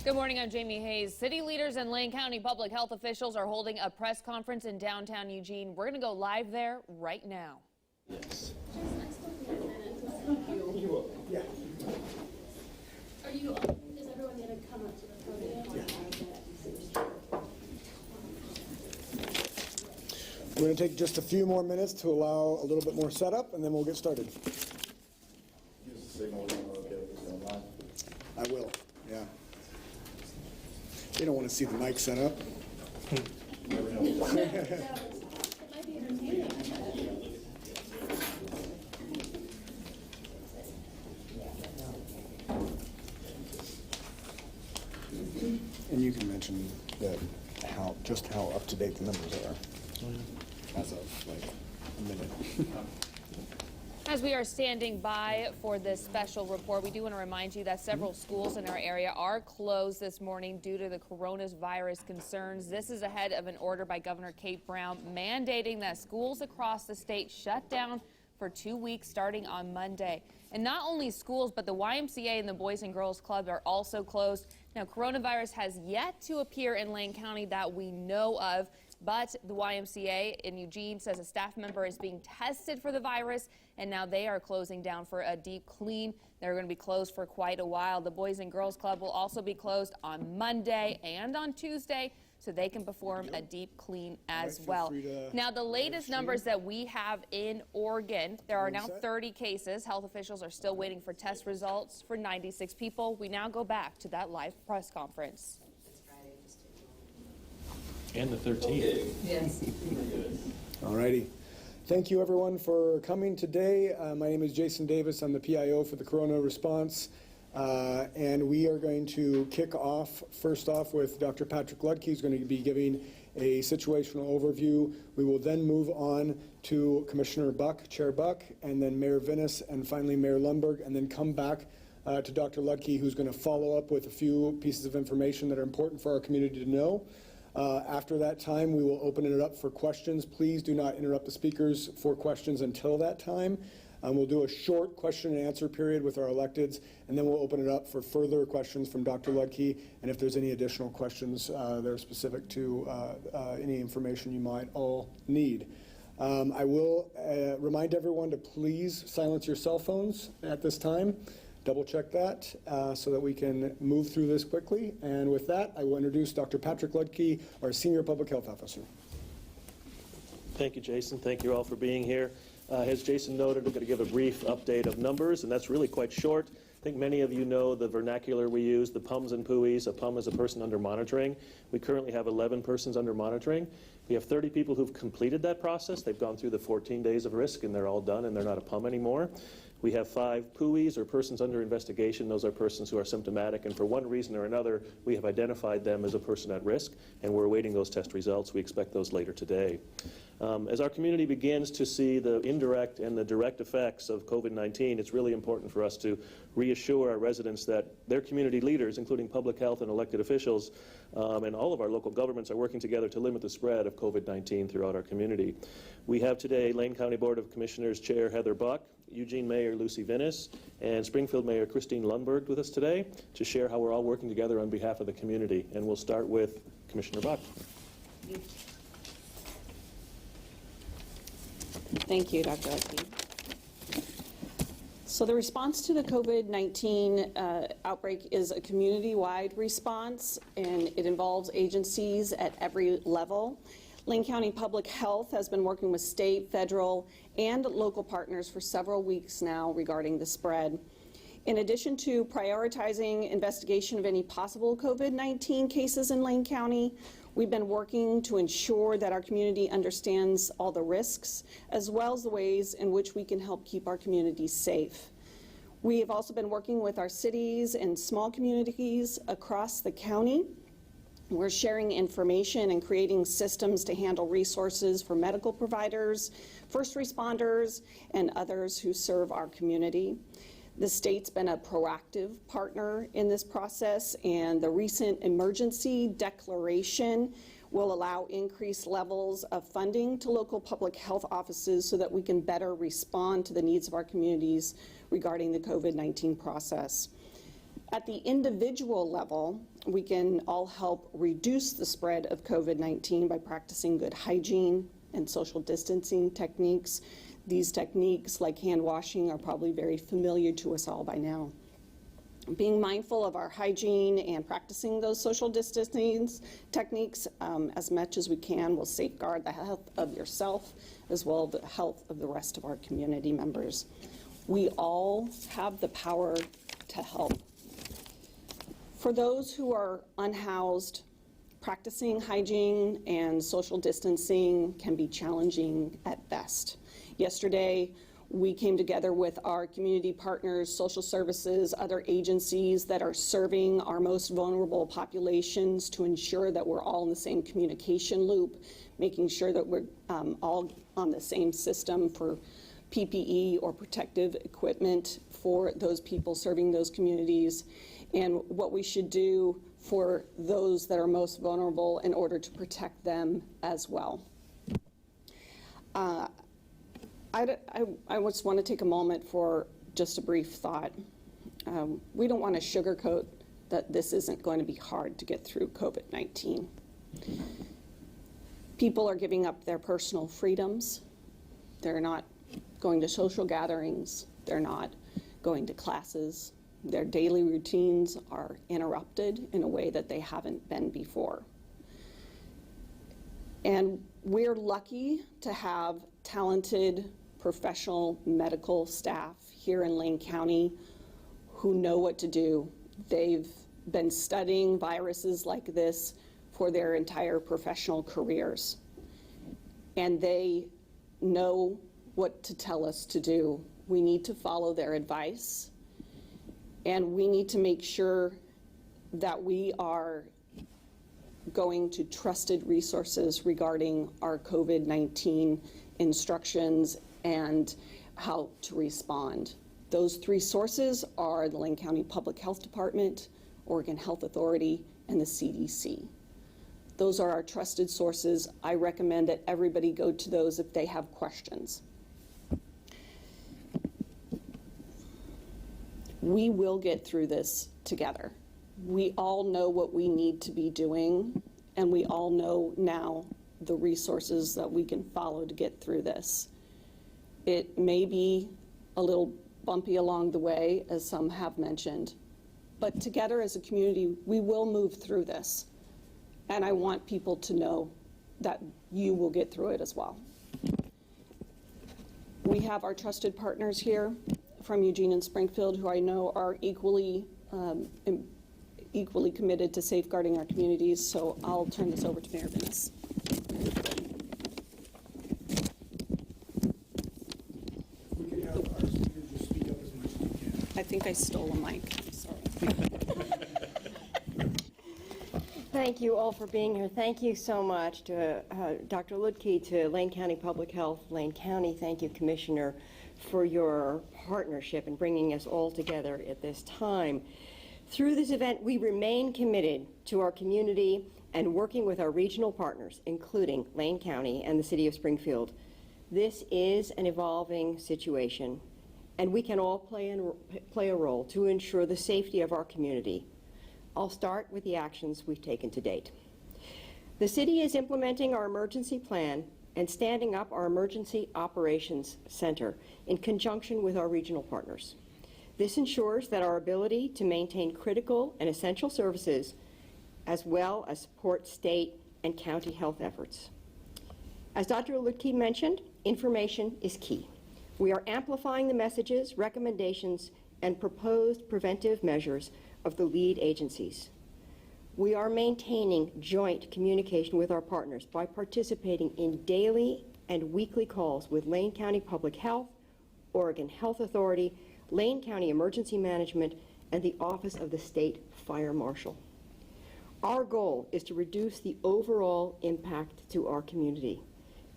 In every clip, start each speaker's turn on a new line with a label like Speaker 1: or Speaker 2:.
Speaker 1: Good morning, I'm Jamie Hayes. City leaders and Lane County public health officials are holding a press conference in downtown Eugene. We're going to go live there right now.
Speaker 2: Yes.
Speaker 3: Yeah.
Speaker 4: Is everyone going to come up to the podium?
Speaker 3: Yeah. We're going to take just a few more minutes to allow a little bit more setup, and then we'll get started.
Speaker 2: Use the signal when we're okay with this online.
Speaker 3: I will, yeah. You don't want to see the mic set up.
Speaker 2: Never know.
Speaker 4: It might be entertaining.
Speaker 3: And you can mention that how up to date the numbers are as of like a minute.
Speaker 1: As we are standing by for this special report, we do want to remind you that several schools in our area are closed this morning due to the coronavirus concerns. This is ahead of an order by Governor Kate Brown mandating that schools across the state shut down for 2 weeks starting on Monday. And not only schools, but the YMCA and the Boys and Girls Club are also closed. Now, coronavirus has yet to appear in Lane County that we know of, but the YMCA in Eugene says a staff member is being tested for the virus, and now they are closing down for a deep clean. They're going to be closed for quite a while. The Boys and Girls Club will also be closed on Monday and on Tuesday, so they can perform a deep clean as well. Now, the latest numbers that we have in Oregon, there are now 30 cases. Health officials are still waiting for test results for 96 people. We now go back to that live press conference.
Speaker 5: And the 13th.
Speaker 6: Yes.
Speaker 3: All righty. Thank you, everyone, for coming today. My name is Jason Davis. I'm the PIO for the Corona Response. And we are going to kick off, first off, with Dr. Patrick Luedtke, who's going to be giving a situational overview. We will then move on to Commissioner Buck, Chair Buck, and then Mayor Vinis, and finally Mayor Lundberg, and then come back to Dr. Luedtke, who's going to follow up with a few pieces of information that are important for our community to know. After that time, we will open it up for questions. Please do not interrupt the speakers for questions until that time. We'll do a short question and answer period with our electeds, and then we'll open it up for further questions from Dr. Luedtke, and if there's any additional questions that are specific to any information you might all need. I will remind everyone to please silence your cell phones at this time. Double check that so that we can move through this quickly. And with that, I will introduce Dr. Patrick Luedtke, our Senior Public Health Officer.
Speaker 5: Thank you, Jason. Thank you all for being here. As Jason noted, we're going to give a brief update of numbers, and that's really quite short. I think many of you know the vernacular we use, the PUMs and PUIs. A PUM is a person under monitoring. We currently have 11 persons under monitoring. We have 30 people who've completed that process. They've gone through the 14 days of risk, and they're all done, and they're not a PUM anymore. We have 5 PUIs, or persons under investigation. Those are persons who are symptomatic, and for one reason or another, we have identified them as a person at risk, and we're awaiting those test results. We expect those later today. As our community begins to see the indirect and the direct effects of COVID-19, it's really important for us to reassure our residents that their community leaders, including public health and elected officials, and all of our local governments are working together to limit the spread of COVID-19 throughout our community. We have today Lane County Board of Commissioners Chair Heather Buck, Eugene Mayor Lucy Vinis, and Springfield Mayor Christine Lundberg with us today to share how we're all working together on behalf of the community. And we'll start with Commissioner Buck.
Speaker 6: Thank you, Dr. Luedtke. So the response to the COVID-19 outbreak is a community-wide response, and it involves agencies at every level. Lane County Public Health has been working with state, federal, and local partners for several weeks now regarding the spread. In addition to prioritizing investigation of any possible COVID-19 cases in Lane County, we've been working to ensure that our community understands all the risks, as well as the ways in which we can help keep our communities safe. We have also been working with our cities and small communities across the county. We're sharing information and creating systems to handle resources for medical providers, first responders, and others who serve our community. The state's been a proactive partner in this process, and the recent emergency declaration will allow increased levels of funding to local public health offices so that we can better respond to the needs of our communities regarding the COVID-19 process. At the individual level, we can all help reduce the spread of COVID-19 by practicing good hygiene and social distancing techniques. These techniques, like hand washing, are probably very familiar to us all by now. Being mindful of our hygiene and practicing those social distancing techniques as much as we can will safeguard the health of yourself as well as the health of the rest of our community members. We all have the power to help. For those who are unhoused, practicing hygiene and social distancing can be challenging at best. Yesterday, we came together with our community partners, social services, other agencies that are serving our most vulnerable populations to ensure that we're all in the same communication loop, making sure that we're all on the same system for PPE or protective equipment for those people serving those communities, and what we should do for those that are most vulnerable in order to protect them as well. I just want to take a moment for just a brief thought. We don't want to sugarcoat that this isn't going to be hard to get through COVID-19. People are giving up their personal freedoms. They're not going to social gatherings. They're not going to classes. Their daily routines are interrupted in a way that they haven't been before. And we're lucky to have talented professional medical staff here in Lane County who know what to do. They've been studying viruses like this for their entire professional careers. And they know what to tell us to do. We need to follow their advice, and we need to make sure that we are going to trusted resources regarding our COVID-19 instructions and how to respond. Those three sources are the Lane County Public Health Department, Oregon Health Authority, and the CDC. Those are our trusted sources. I recommend that everybody go to those if they have questions. We will get through this together. We all know what we need to be doing, and we all know now the resources that we can follow to get through this. It may be a little bumpy along the way, as some have mentioned, but together as a community, we will move through this. And I want people to know that you will get through it as well. We have our trusted partners here from Eugene and Springfield who I know are equally committed to safeguarding our communities, so I'll turn this over to Mayor Vinis.
Speaker 3: We could have our speakers just speak up as much as we can.
Speaker 6: I think I stole a mic, sorry.
Speaker 7: Thank you all for being here. Thank you so much to Dr. Luedtke, to Lane County Public Health, Lane County. Thank you, Commissioner, for your partnership in bringing us all together at this time. Through this event, we remain committed to our community and working with our regional partners, including Lane County and the City of Springfield. This is an evolving situation, and we can all play a role to ensure the safety of our community. I'll start with the actions we've taken to date. The city is implementing our emergency plan and standing up our Emergency Operations Center in conjunction with our regional partners. This ensures that our ability to maintain critical and essential services as well as support state and county health efforts. As Dr. Luedtke mentioned, information is key. We are amplifying the messages, recommendations, and proposed preventive measures of the lead agencies. We are maintaining joint communication with our partners by participating in daily and weekly calls with Lane County Public Health, Oregon Health Authority, Lane County Emergency Management, and the Office of the State Fire Marshal. Our goal is to reduce the overall impact to our community.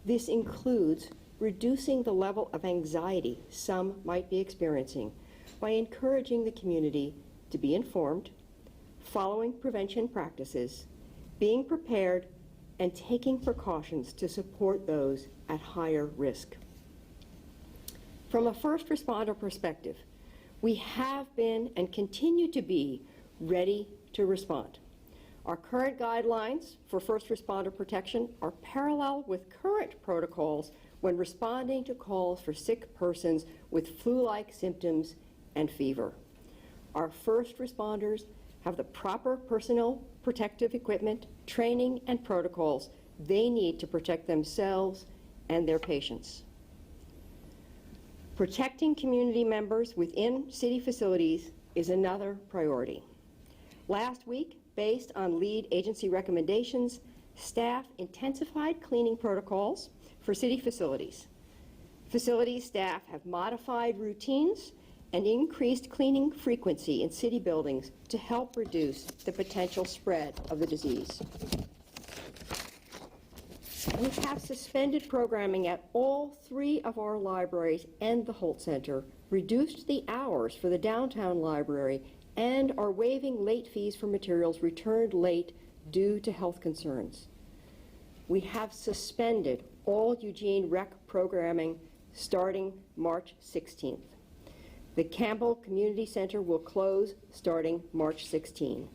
Speaker 7: This includes reducing the level of anxiety some might be experiencing by encouraging the community to be informed, following prevention practices, being prepared, and taking precautions to support those at higher risk. From a first responder perspective, We have been and continue to be ready to respond. Our current guidelines for first responder protection are parallel with current protocols when responding to calls for sick persons with flu-like symptoms and fever. Our first responders have the proper personal protective equipment, training, and protocols they need to protect themselves and their patients. Protecting community members within city facilities is another priority. Last week, based on lead agency recommendations, staff intensified cleaning protocols for city facilities. Facility staff have modified routines and increased cleaning frequency in city buildings to help reduce the potential spread of the disease. We have suspended programming at all 3 of our libraries and the Holt Center, reduced the hours for the downtown library, and are waiving late fees for materials returned late due to health concerns. We have suspended all Eugene Rec programming starting March 16th. The Campbell Community Center will close starting March 16.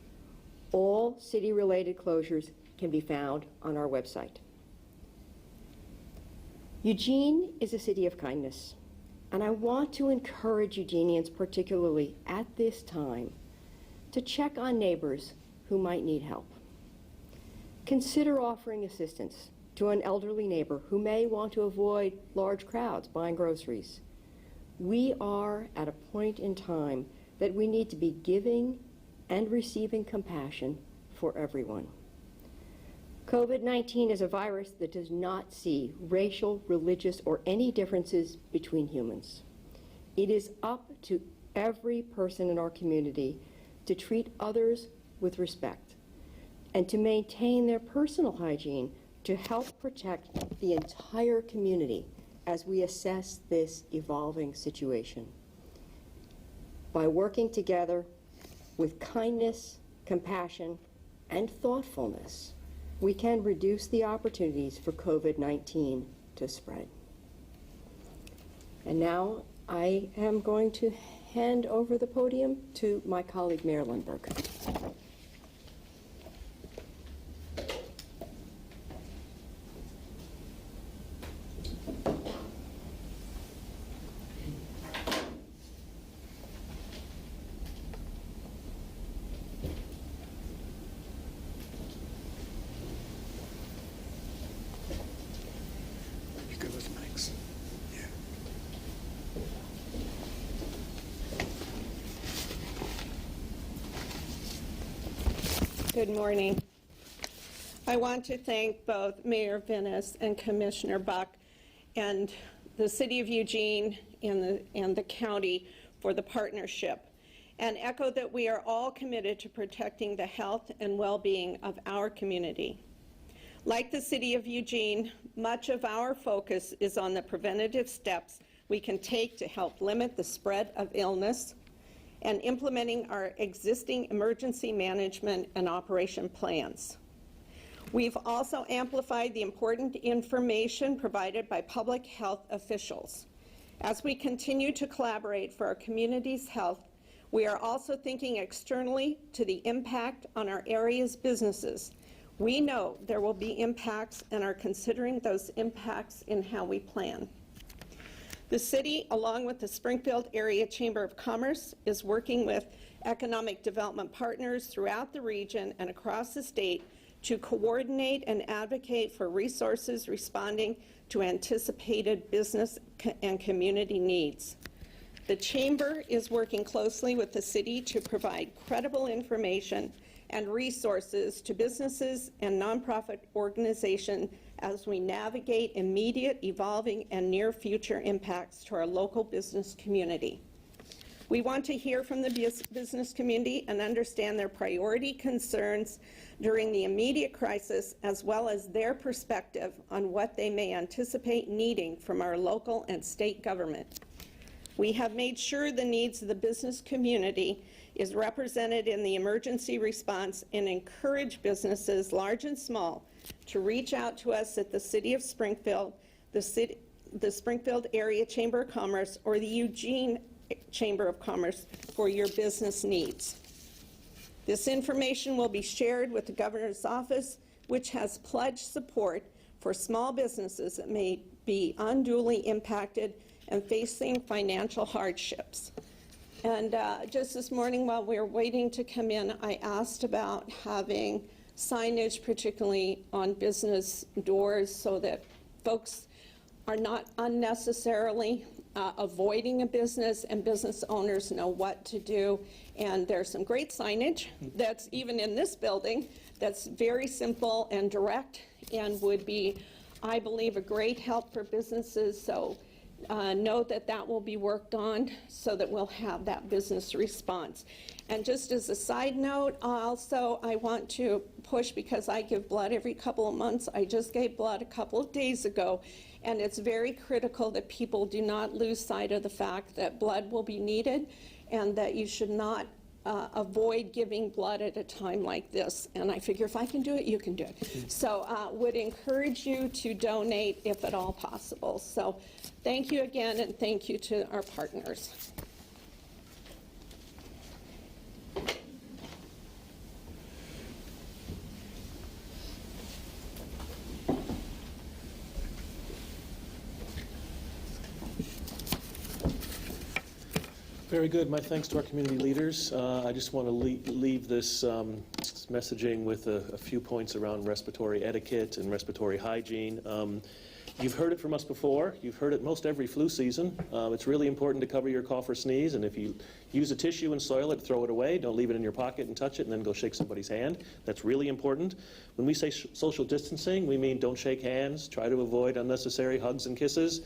Speaker 7: All city-related closures can be found on our website. Eugene is a city of kindness, and I want to encourage Eugenians, particularly at this time, to check on neighbors who might need help. Consider offering assistance to an elderly neighbor who may want to avoid large crowds buying groceries. We are at a point in time that we need to be giving and receiving compassion for everyone. COVID-19 is a virus that does not see racial, religious, or any differences between humans. It is up to every person in our community to treat others with respect and to maintain their personal hygiene to help protect the entire community as we assess this evolving situation. By working together with kindness, compassion, and thoughtfulness, we can reduce the opportunities for COVID-19 to spread. And now I am going to hand over the podium to my colleague, Mayor Lundberg.
Speaker 3: You good with mics? Yeah.
Speaker 8: Good morning. I want to thank both Mayor Vinis and Commissioner Buck and the City of Eugene and the county for the partnership, and echo that we are all committed to protecting the health and well-being of our community. Like the City of Eugene, much of our focus is on the preventative steps we can take to help limit the spread of illness and implementing our existing emergency management and operation plans. We've also amplified the important information provided by public health officials. As we continue to collaborate for our community's health, we are also thinking externally to the impact on our area's businesses. We know there will be impacts and are considering those impacts in how we plan. The city, along with the Springfield Area Chamber of Commerce, is working with economic development partners throughout the region and across the state to coordinate and advocate for resources responding to anticipated business and community needs. The Chamber is working closely with the city to provide credible information and resources to businesses and nonprofit organizations as we navigate immediate, evolving, and near future impacts to our local business community. We want to hear from the business community and understand their priority concerns during the immediate crisis, as well as their perspective on what they may anticipate needing from our local and state government. We have made sure the needs of the business community is represented in the emergency response and encourage businesses, large and small, to reach out to us at the City of Springfield, the Springfield Area Chamber of Commerce, or the Eugene Chamber of Commerce for your business needs. This information will be shared with the Governor's Office, which has pledged support for small businesses that may be unduly impacted and facing financial hardships. And just this morning while we were waiting to come in, I asked about having signage, particularly on business doors, so that folks are not unnecessarily avoiding a business, and business owners know what to do. And there's some great signage that's even in this building that's very simple and direct and would be, I believe, a great help for businesses. So note that that will be worked on so that we'll have that business response. And just as a side note, also I want to push, because I give blood every couple of months. I just gave blood a couple of days ago, and it's very critical that people do not lose sight of the fact that blood will be needed and that you should not avoid giving blood at a time like this. And I figure if I can do it, you can do it. So would encourage you to donate if at all possible. So thank you again, and thank you to our partners.
Speaker 5: Very good. My thanks to our community leaders. I just want to leave this messaging with a few points around respiratory etiquette and respiratory hygiene. You've heard it from us before. You've heard it most every flu season. It's really important to cover your cough or sneeze, and if you use a tissue and soil it, throw it away. Don't leave it in your pocket and touch it and then go shake somebody's hand. That's really important. When we say social distancing, we mean don't shake hands. Try to avoid unnecessary hugs and kisses.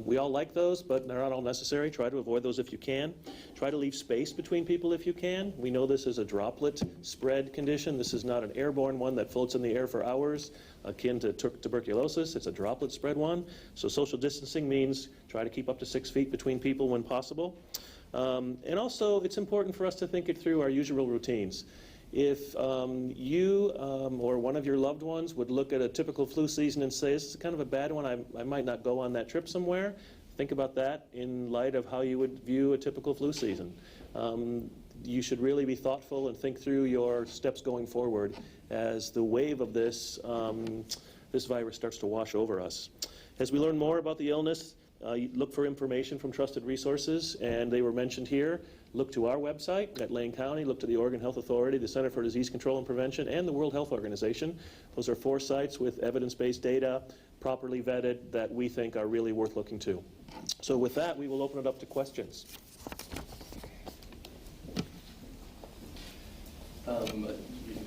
Speaker 5: We all like those, but they're not all necessary. Try to avoid those if you can. Try to leave space between people if you can. We know this is a droplet spread condition. This is not an airborne one that floats in the air for hours, akin to tuberculosis. It's a droplet spread one. So social distancing means try to keep up to 6 feet between people when possible. And also, it's important for us to think it through our usual routines. If you or one of your loved ones would look at a typical flu season and say, this is kind of a bad one, I might not go on that trip somewhere, think about that in light of how you would view a typical flu season. You should really be thoughtful and think through your steps going forward as the wave of this virus starts to wash over us. As we learn more about the illness, look for information from trusted resources, and they were mentioned here. Look to our website at Lane County, look to the Oregon Health Authority, the Center for Disease Control and Prevention, and the World Health Organization. Those are 4 sites with evidence-based data, properly vetted, that we think are really worth looking to. So with that, we will open it up to questions.
Speaker 9: You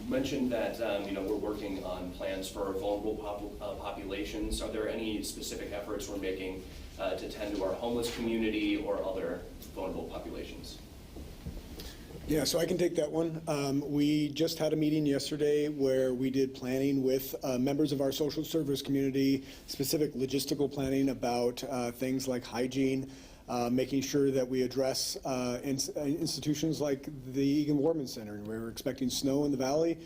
Speaker 9: mentioned that we're working on plans for vulnerable populations. Are there any specific efforts we're making to tend to our homeless community or other vulnerable populations?
Speaker 3: Yeah, so I can take that one. We just had a meeting yesterday where we did planning with members of our social service community, specific logistical planning about things like hygiene, making sure that we address institutions like the Egan Warman Center. And we're expecting snow in the valley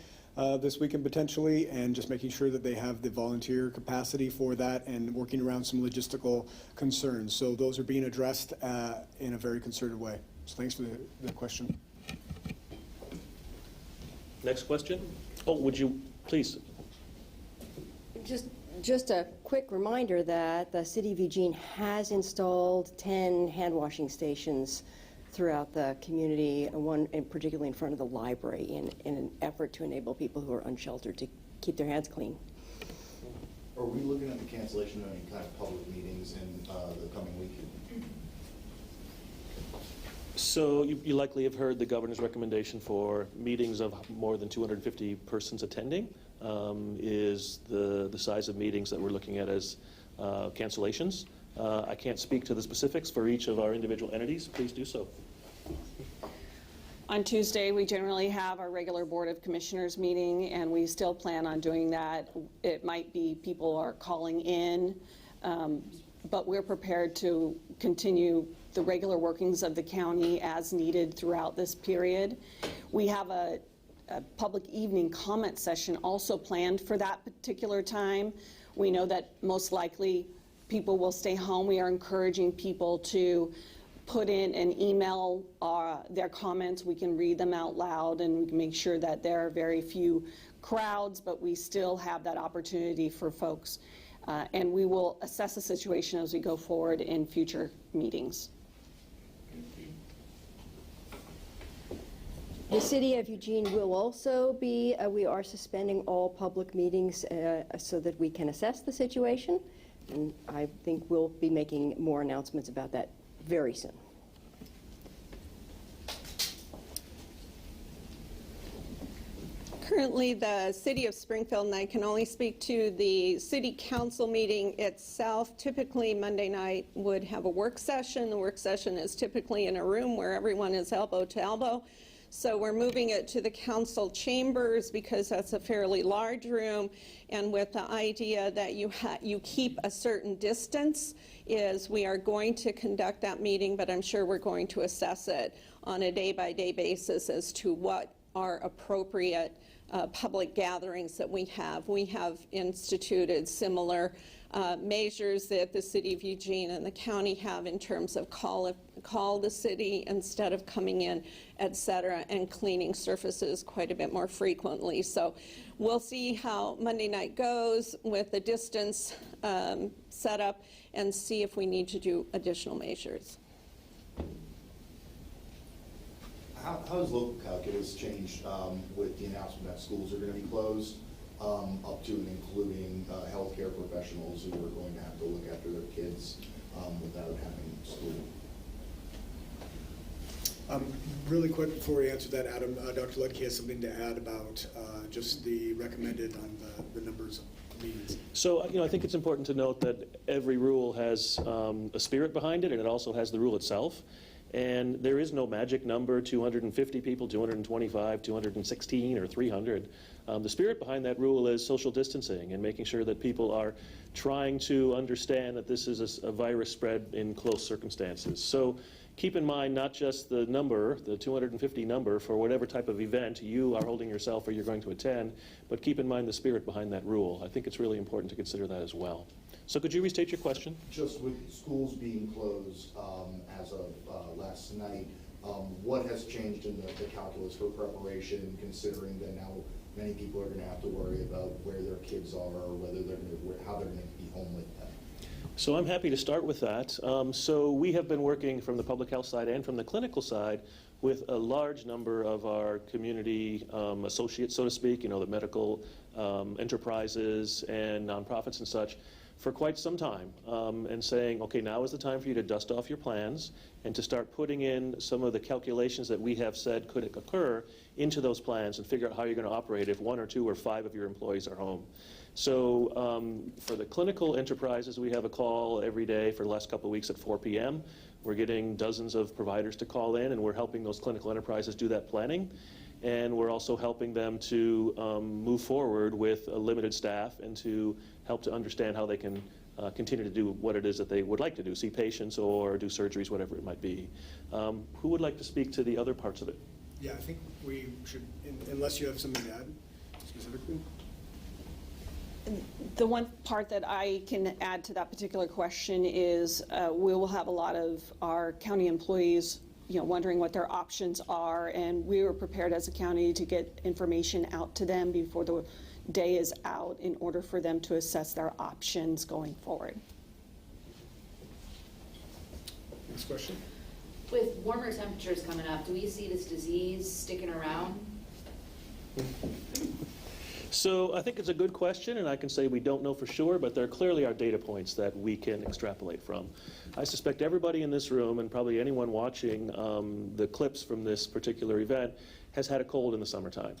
Speaker 3: this weekend potentially, and just making sure that they have the volunteer capacity for that and working around some logistical concerns. So those are being addressed in a very concerted way. So thanks for the question.
Speaker 5: Next question? Oh, would you please?
Speaker 7: Just a quick reminder that the City of Eugene has installed 10 hand washing stations throughout the community, one and particularly in front of the library, in an effort to enable people who are unsheltered to keep their hands clean.
Speaker 2: Are we looking at the cancellation of any kind of public meetings in the coming week?
Speaker 5: So you likely have heard the governor's recommendation for meetings of more than 250 persons attending is the size of meetings that we're looking at as cancellations. I can't speak to the specifics for each of our individual entities. Please do so.
Speaker 6: On Tuesday, we generally have our regular Board of Commissioners meeting, and we still plan on doing that. It might be people are calling in, but we're prepared to continue the regular workings of the county as needed throughout this period. We have a public evening comment session also planned for that particular time. We know that most likely people will stay home. We are encouraging people to put in and email their comments. We can read them out loud, and we can make sure that there are very few crowds, but we still have that opportunity for folks. And we will assess the situation as we go forward in future meetings.
Speaker 7: The City of Eugene will also be, we are suspending all public meetings so that we can assess the situation. And I think we'll be making more announcements about that very soon.
Speaker 8: Currently, the City of Springfield, and I can only speak to the City Council meeting itself, typically Monday night would have a work session. The work session is typically in a room where everyone is elbow to elbow. So we're moving it to the council chambers because that's a fairly large room, and with the idea that you keep a certain distance, is we are going to conduct that meeting, but I'm sure we're going to assess it on a day-by-day basis as to what are appropriate public gatherings that we have. We have instituted similar measures that the City of Eugene and the county have in terms of call the city instead of coming in, et cetera, and cleaning surfaces quite a bit more frequently. So we'll see how Monday night goes with the distance setup and see if we need to do additional measures.
Speaker 2: How has local calculus changed with the announcement that schools are going to be closed, up to and including healthcare professionals who are going to have to look after their kids without having school?
Speaker 3: Really quick before we answer that, Adam, Dr. Luedtke has something to add about just the recommended on the numbers of meetings.
Speaker 5: So, I think it's important to note that every rule has a spirit behind it, and it also has the rule itself. And there is no magic number, 250 people, 225, 216, or 300. The spirit behind that rule is social distancing and making sure that people are trying to understand that this is a virus spread in close circumstances. So keep in mind not just the number, the 250 number, for whatever type of event you are holding yourself or you're going to attend, but keep in mind the spirit behind that rule. I think it's really important to consider that as well. So could you restate your question?
Speaker 2: Just with schools being closed as of last night, what has changed in the calculus for preparation, considering that now many people are going to have to worry about where their kids are, or whether they're going to, how they're going to be home with them?
Speaker 5: So I'm happy to start with that. So we have been working from the public health side and from the clinical side with a large number of our community associates, so to speak, the medical enterprises and nonprofits and such, for quite some time, and saying, okay, now is the time for you to dust off your plans and to start putting in some of the calculations that we have said could occur into those plans and figure out how you're going to operate if 1 or 2 or 5 of your employees are home. So for the clinical enterprises, we have a call every day for the last couple of weeks at 4 p.m. We're getting dozens of providers to call in, and we're helping those clinical enterprises do that planning. And we're also helping them to move forward with a limited staff and to help to understand how they can continue to do what it is that they would like to do, see patients or do surgeries, whatever it might be. Who would like to speak to the other parts of it?
Speaker 3: Yeah, I think we should, unless you have something to add specifically.
Speaker 6: The one part that I can add to that particular question is we will have a lot of our county employees wondering what their options are, and we were prepared as a county to get information out to them before the day is out in order for them to assess their options going forward.
Speaker 3: Next question.
Speaker 10: With warmer temperatures coming up, do we see this disease sticking around?
Speaker 5: So I think it's a good question, and I can say we don't know for sure, but there clearly are data points that we can extrapolate from. I suspect everybody in this room, and probably anyone watching the clips from this particular event, has had a cold in the summertime.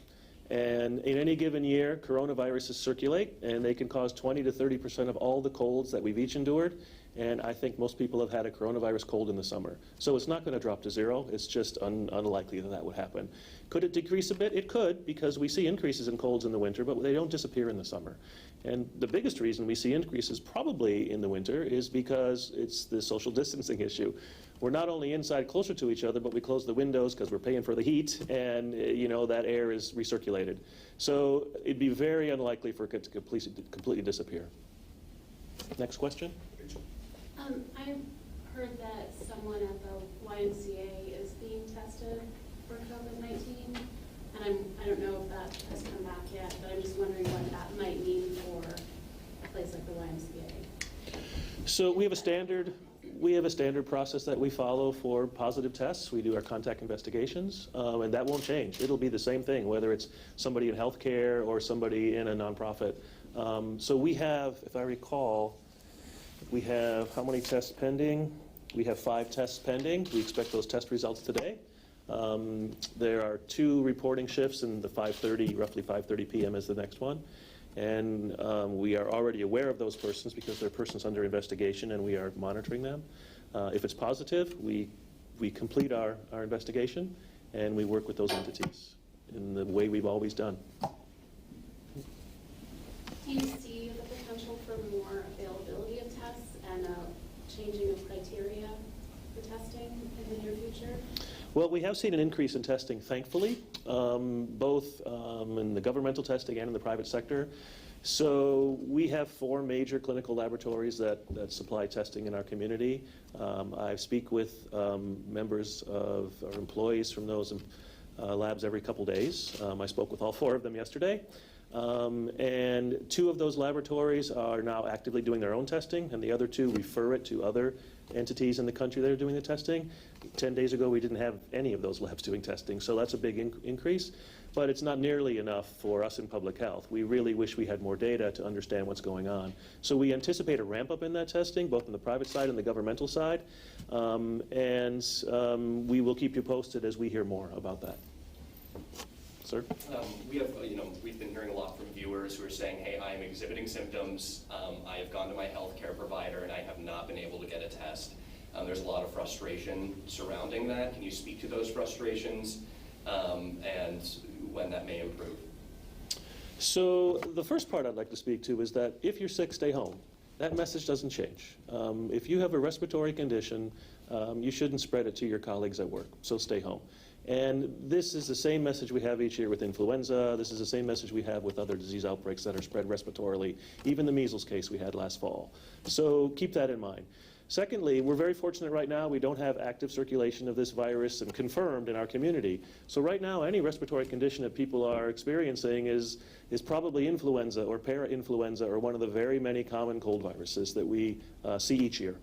Speaker 5: And in any given year, coronaviruses circulate, and they can cause 20 to 30% of all the colds that we've each endured. And I think most people have had a coronavirus cold in the summer. So it's not going to drop to zero. It's just unlikely that that would happen. Could it decrease a bit? It could, because we see increases in colds in the winter, but they don't disappear in the summer. And the biggest reason we see increases probably in the winter is because it's the social distancing issue. We're not only inside closer to each other, but we close the windows because we're paying for the heat, and that air is recirculated. So it'd be very unlikely for it to completely disappear. Next question.
Speaker 4: I heard that someone at the YMCA is being tested for COVID-19. And I don't know if that has come back yet, but I'm just wondering what that might mean for a place like the YMCA.
Speaker 5: So we have a standard process that we follow for positive tests. We do our contact investigations, and that won't change. It'll be the same thing, whether it's somebody in healthcare or somebody in a nonprofit. So we have, if I recall, we have how many tests pending? We have 5 tests pending. We expect those test results today. There are 2 reporting shifts, and the roughly 5:30 p.m. is the next one. And we are already aware of those persons because they're persons under investigation, and we are monitoring them. If it's positive, we complete our investigation, and we work with those entities in the way we've always done.
Speaker 4: Do you see the potential for more availability of tests and changing of criteria for testing in the near future?
Speaker 5: Well, we have seen an increase in testing, thankfully, both in the governmental testing and in the private sector. So we have 4 major clinical laboratories that supply testing in our community. I speak with members of or employees from those labs every couple days. I spoke with all 4 of them yesterday. And 2 of those laboratories are now actively doing their own testing, and the other 2 refer it to other entities in the country that are doing the testing. 10 days ago, we didn't have any of those labs doing testing, so that's a big increase. But it's not nearly enough for us in public health. We really wish we had more data to understand what's going on. So we anticipate a ramp up in that testing, both on the private side and the governmental side. We will keep you posted as we hear more about that. Sir?
Speaker 9: We've been hearing a lot from viewers who are saying, hey, I am exhibiting symptoms. I have gone to my healthcare provider and I have not been able to get a test. There's a lot of frustration surrounding that. Can you speak to those frustrations and when that may improve?
Speaker 5: So the first part I'd like to speak to is that if you're sick, stay home. That message doesn't change. If you have a respiratory condition, you shouldn't spread it to your colleagues at work, so stay home. And this is the same message we have each year with influenza. This is the same message we have with other disease outbreaks that are spread respiratorily, even the measles case we had last fall. So keep that in mind. Secondly, we're very fortunate right now we don't have active circulation of this virus and confirmed in our community. So right now, any respiratory condition that people are experiencing is probably influenza or para-influenza or one of the very many common cold viruses that we see each year.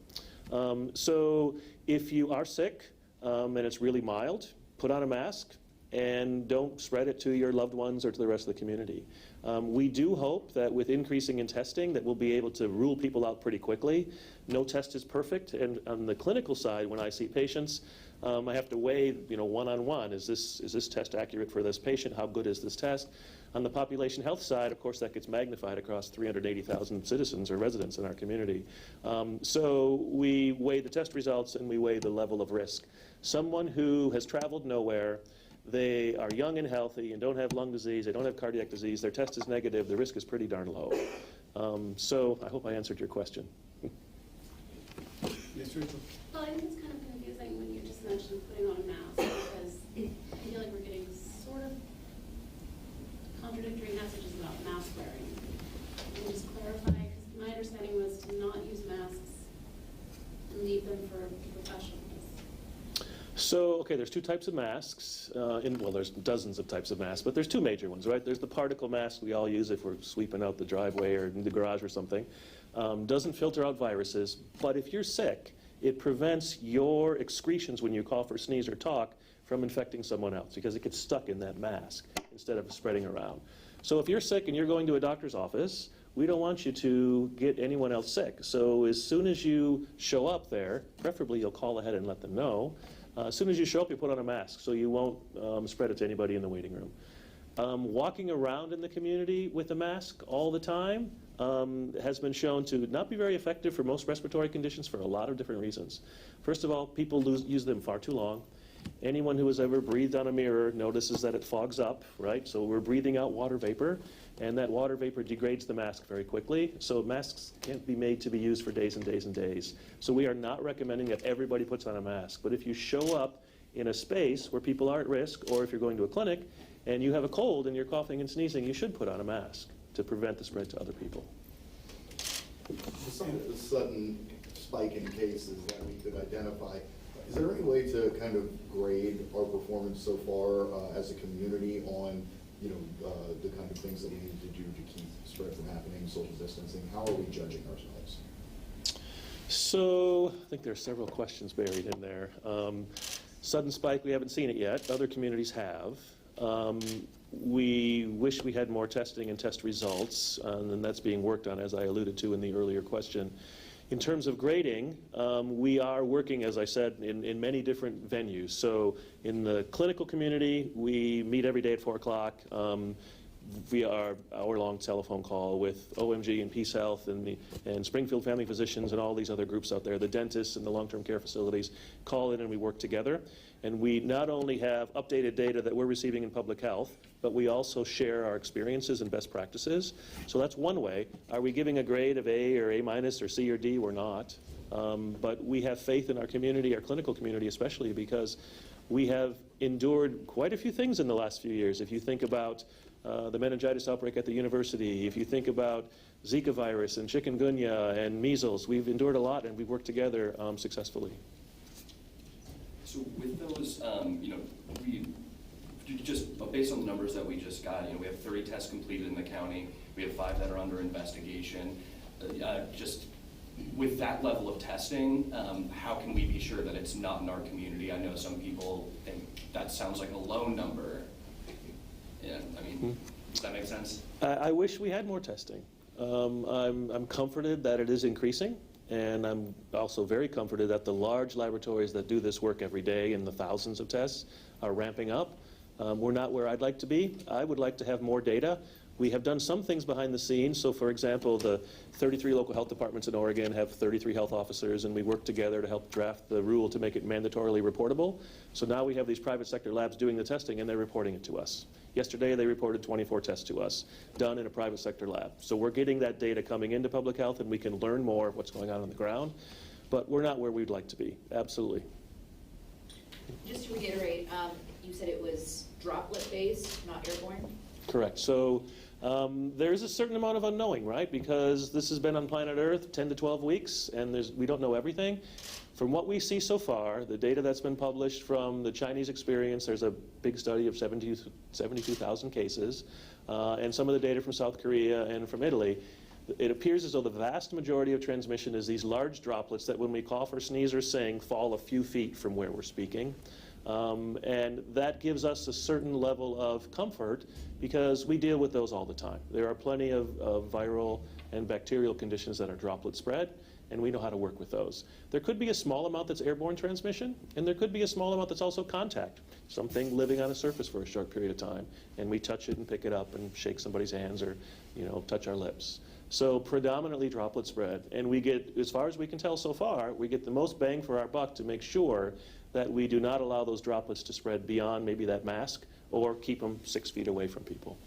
Speaker 5: So if you are sick and it's really mild, put on a mask and don't spread it to your loved ones or to the rest of the community. We do hope that with increasing in testing that we'll be able to rule people out pretty quickly. No test is perfect, and on the clinical side, when I see patients, I have to weigh, one-on-one, is this test accurate for this patient? How good is this test? On the population health side, of course, that gets magnified across 380,000 citizens or residents in our community. So we weigh the test results and we weigh the level of risk. Someone who has traveled nowhere, they are young and healthy and don't have lung disease, they don't have cardiac disease, their test is negative, the risk is pretty darn low. So I hope I answered your question.
Speaker 3: Yes, Rachel?
Speaker 4: Well, I think it's kind of confusing when you just mentioned putting on a mask because I feel like we're getting sort of contradictory messages about mask wearing. Can you just clarify? Because my understanding was to not use masks and leave them for professionals.
Speaker 5: So, okay, there's 2 types of masks. Well, there's dozens of types of masks, but there's 2 major ones, right? There's the particle mask we all use if we're sweeping out the driveway or in the garage or something. Doesn't filter out viruses, but if you're sick, it prevents your excretions when you cough or sneeze or talk from infecting someone else because it gets stuck in that mask instead of spreading around. So if you're sick and you're going to a doctor's office, we don't want you to get anyone else sick. So as soon as you show up there, preferably you'll call ahead and let them know. As soon as you show up, you put on a mask so you won't spread it to anybody in the waiting room. Walking around in the community with a mask all the time has been shown to not be very effective for most respiratory conditions for a lot of different reasons. First of all, people use them far too long. Anyone who has ever breathed on a mirror notices that it fogs up, right? So we're breathing out water vapor, and that water vapor degrades the mask very quickly. So masks can't be made to be used for days and days and days. So we are not recommending that everybody puts on a mask. But if you show up in a space where people are at risk, or if you're going to a clinic and you have a cold and you're coughing and sneezing, you should put on a mask to prevent the spread to other people.
Speaker 2: The sudden spike in cases that we could identify. Is there any way to kind of grade our performance so far as a community on, you know, the kind of things that we need to do to keep spread from happening, social distancing? How are we judging ourselves?
Speaker 5: So I think there are several questions buried in there. Sudden spike, we haven't seen it yet. Other communities have. We wish we had more testing and test results, and that's being worked on, as I alluded to in the earlier question. In terms of grading, we are working, as I said, in many different venues. So in the clinical community, we meet every day at 4 o'clock via our hour-long telephone call with OMG and Peace Health and Springfield Family Physicians and all these other groups out there. The dentists and the long-term care facilities call in and we work together. And we not only have updated data that we're receiving in public health, but we also share our experiences and best practices. So that's one way. Are we giving a grade of A or A minus or C or D? We're not. But we have faith in our community, our clinical community especially, because we have endured quite a few things in the last few years. If you think about the meningitis outbreak at the university, if you think about Zika virus and chikungunya and measles, we've endured a lot and we've worked together successfully.
Speaker 9: So with those, you know, we just based on the numbers that we just got, you know, we have 30 tests completed in the county. We have 5 that are under investigation. Just with that level of testing, how can we be sure that it's not in our community? I know some people think that sounds like a low number. Yeah, I mean, does that make sense?
Speaker 5: I wish we had more testing. I'm comforted that it is increasing, and I'm also very comforted that the large laboratories that do this work every day in the thousands of tests are ramping up. We're not where I'd like to be. I would like to have more data. We have done some things behind the scenes. So, for example, the 33 local health departments in Oregon have 33 health officers, and we work together to help draft the rule to make it mandatorily reportable. So now we have these private sector labs doing the testing, and they're reporting it to us. Yesterday, they reported 24 tests to us, done in a private sector lab. So we're getting that data coming into public health, and we can learn more of what's going on the ground. But we're not where we'd like to be, absolutely.
Speaker 10: Just to reiterate, you said it was droplet-based, not airborne?
Speaker 5: Correct. So there's a certain amount of unknowing, right? Because this has been on planet Earth 10 to 12 weeks, and we don't know everything. From what we see so far, the data that's been published from the Chinese experience, there's a big study of 72,000 cases, and some of the data from South Korea and from Italy, it appears as though the vast majority of transmission is these large droplets that when we cough or sneeze or sing fall a few feet from where we're speaking. And that gives us a certain level of comfort because we deal with those all the time. There are plenty of viral and bacterial conditions that are droplet spread, and we know how to work with those. There could be a small amount that's airborne transmission, and there could be a small amount that's also contact, something living on a surface for a short period of time, and we touch it and pick it up and shake somebody's hands or, you know, touch our lips. So predominantly droplet spread, and we get, as far as we can tell so far, we get the most bang for our buck to make sure that we do not allow those droplets to spread beyond maybe that mask or keep them 6 feet away from people.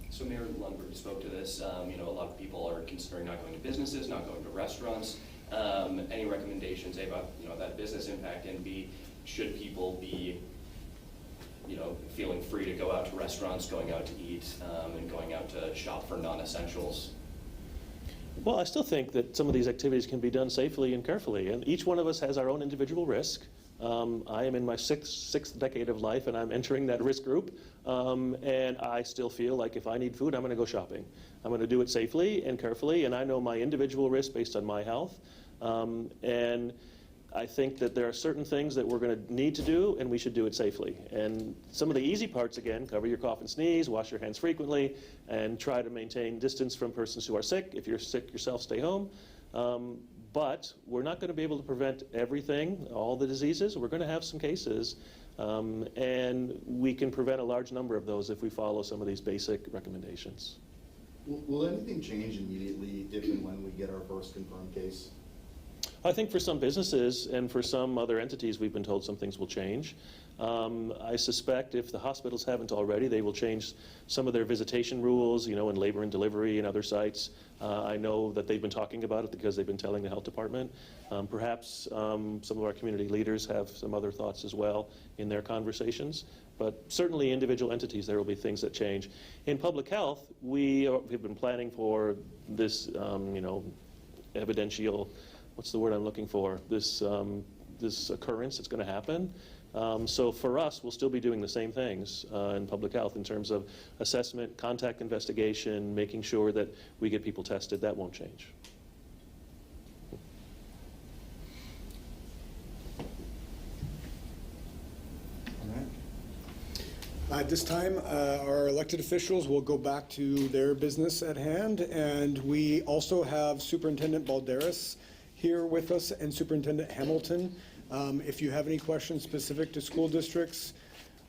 Speaker 9: So Mayor Lundberg spoke to this. You know, a lot of people are considering not going to businesses, not going to restaurants. Any recommendations A, about, you know, that business impact, and B, should people be, you know, feeling free to go out to restaurants, going out to eat, and going out to shop for non-essentials?
Speaker 5: Well, I still think that some of these activities can be done safely and carefully, and each one of us has our own individual risk. I am in my sixth decade of life, and I'm entering that risk group, and I still feel like if I need food, I'm going to go shopping. I'm going to do it safely and carefully, and I know my individual risk based on my health, and I think that there are certain things that we're going to need to do, and we should do it safely. And some of the easy parts, again, cover your cough and sneeze, wash your hands frequently, and try to maintain distance from persons who are sick. If you're sick yourself, stay home. But we're not going to be able to prevent everything, all the diseases. We're going to have some cases, and we can prevent a large number of those if we follow some of these basic recommendations.
Speaker 2: Will anything change immediately if and when we get our first confirmed case?
Speaker 5: I think for some businesses and for some other entities, we've been told some things will change. I suspect if the hospitals haven't already, they will change some of their visitation rules, you know, in labor and delivery and other sites. I know that they've been talking about it because they've been telling the health department. Perhaps some of our community leaders have some other thoughts as well in their conversations. But certainly individual entities, there will be things that change. In public health, we've been planning for this, you know, evidential, what's the word I'm looking for, this occurrence that's going to happen. So for us, we'll still be doing the same things in public health in terms of assessment, contact investigation, making sure that we get people tested. That won't change.
Speaker 3: At this time, our elected officials will go back to their business at hand, and we also have Superintendent Balderas here with us and Superintendent Hamilton. If you have any questions specific to school districts,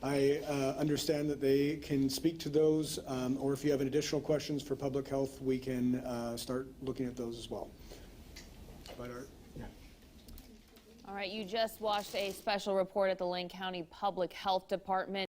Speaker 3: I understand that they can speak to those, or if you have any additional questions for public health, we can start looking at those as well.
Speaker 1: All right, you just watched a special report at the Lane County Public Health Department.